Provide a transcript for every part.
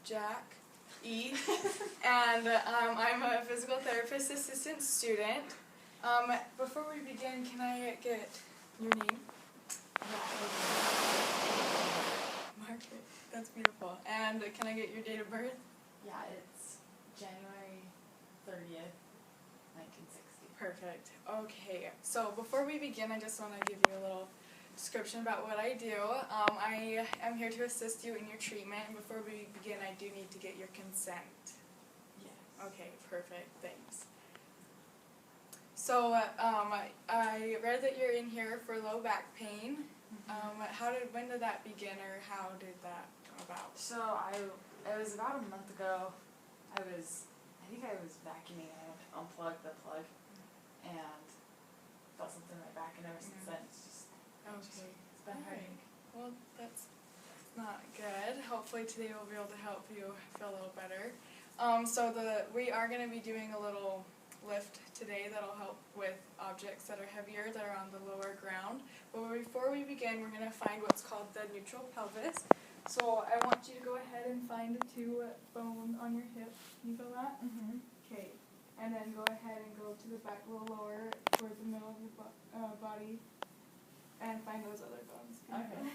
Jack E. And I'm a physical therapist assistant student. Before we begin, can I get your name? Margaret. That's beautiful. And can I get your date of birth? Yeah, it's January 30th, 1960. Perfect. Okay, so before we begin, I just want to give you a little description about what I do. I am here to assist you in your treatment, and before we begin, I do need to get your consent. Yes. Okay, perfect. Thanks. So, I read that you're in here for low back pain. When did that begin, or how did that come about? So it was about a month ago. I think I was vacuuming and I unplugged the plug and felt something in my back, and ever since then it's been hurting. Well, that's not good. Hopefully today we'll be able to help you feel a little better. We are going to be doing a little lift today that'll help with objects that are heavier, that are on the lower ground. But before we begin, we're going to find what's called the neutral pelvis. So I want you to go ahead and find the two bones on your hip. Can you feel that? Okay. And then go ahead and go to the back a little lower towards the middle of your body and find those other bones. Okay.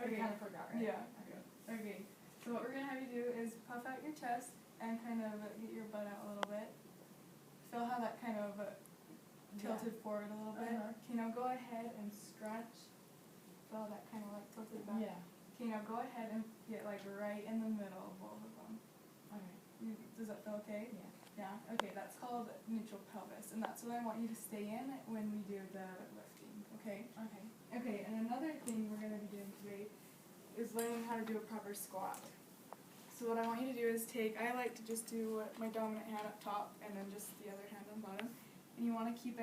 I kind of forgot, right? Yeah. Okay. So what we're going to have you do is puff out your chest and kind of get your butt out a little bit. Feel how that kind of tilted forward a little bit. Okay, now go ahead and stretch. Feel that kind of like tilted back. Yeah. Okay, now go ahead and get like right in the middle of both of them. Okay. Does that feel okay? Yeah. Yeah? Okay, that's called neutral pelvis, and that's what I want you to stay in when we do the lifting, okay? Okay. Okay, and another thing we're going to be doing today is learning how to do a proper squat. So what I want you to do is I like to just do my dominant hand up top and then just the other hand on bottom. And you want to keep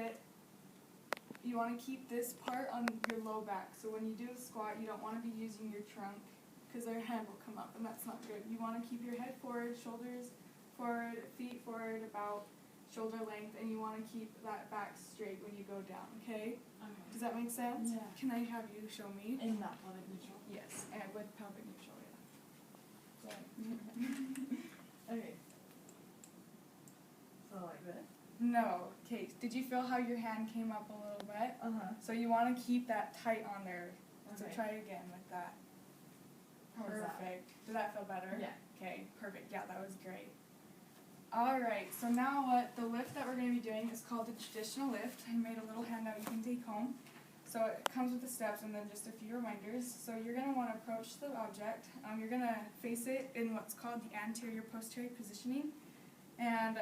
this part on your low back. So when you do the squat, you don't want to be using your trunk because your hand will come up, and that's not good. You want to keep your head forward, shoulders forward, feet forward about shoulder length, and you want to keep that back straight when you go down, okay? Okay. Does that make sense? Yeah. Can I have you show me? In that pelvic neutral? Yes, and with pelvic neutral, yeah. Okay. So like this? No. Okay, did you feel how your hand came up a little bit? So you want to keep that tight on there. So Okay. try it again with that. How was that? Perfect. Did that feel better? Yeah. Okay, perfect. Yeah, that was great. Alright, so now the lift that we're going to be doing is called a traditional lift. I made a little handout you can take home. So it comes with the steps and then just a few reminders. So you're going to want to approach the object. You're going to face it in what's called the anterior-posterior positioning, and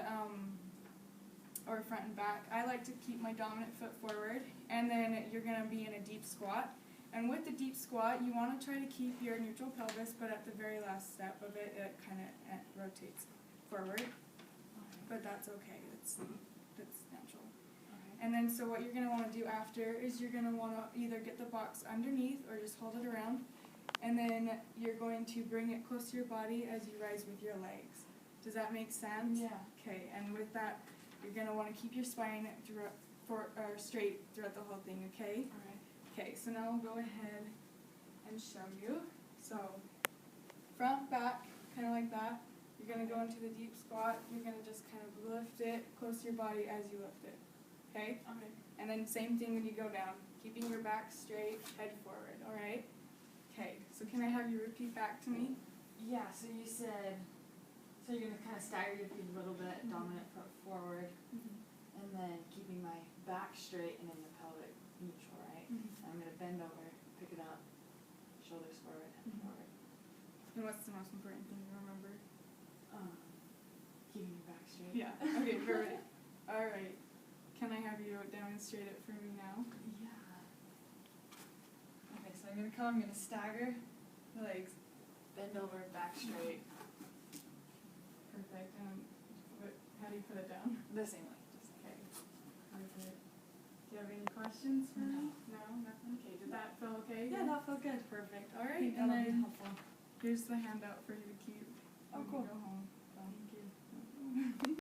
or front and back. I like to keep my dominant foot forward, and then you're going to be in a deep squat. And with the deep squat, you want to try to keep your neutral pelvis, but at the very last step of it, it kind of rotates forward. But that's okay. That's natural. And then so what you're going to want to do after is you're going to want to either get the box underneath or just hold it around, and then you're going to bring it close to your body as you rise with your legs. Does that make sense? Yeah. Okay, and with that, you're going to want to keep your spine straight throughout the whole thing, okay? Alright. Okay, so now I'll go ahead and show you. So front, back, kind of like that. You're going to go into the deep squat. You're going to just kind of lift it close to your body as you lift it. Okay? Okay. And then same thing when you go down. Keeping your back straight, head forward. Alright? Okay, so can I have you repeat back to me? Yeah, so you said, so you're going to kind of stagger your feet a little bit, dominant foot forward, and then keeping my back straight and in the pelvic neutral, right? And I'm going to bend over, pick it up, shoulders forward, head forward. And what's the most important thing to remember? Keeping your back straight. Yeah. Okay, perfect. Alright. Can I have you demonstrate it for me now? Yeah. Okay, so I'm going to come, I'm going to stagger the legs, bend over, back straight. Perfect. And how do you put it down? The same way. Just Okay. Perfect. Do you have any questions for me? No? Nothing? Okay. Did that feel okay? Yeah, that felt good. Perfect. I Alright. think And that'll be then helpful. here's the handout for you to keep Oh, when cool. you go home.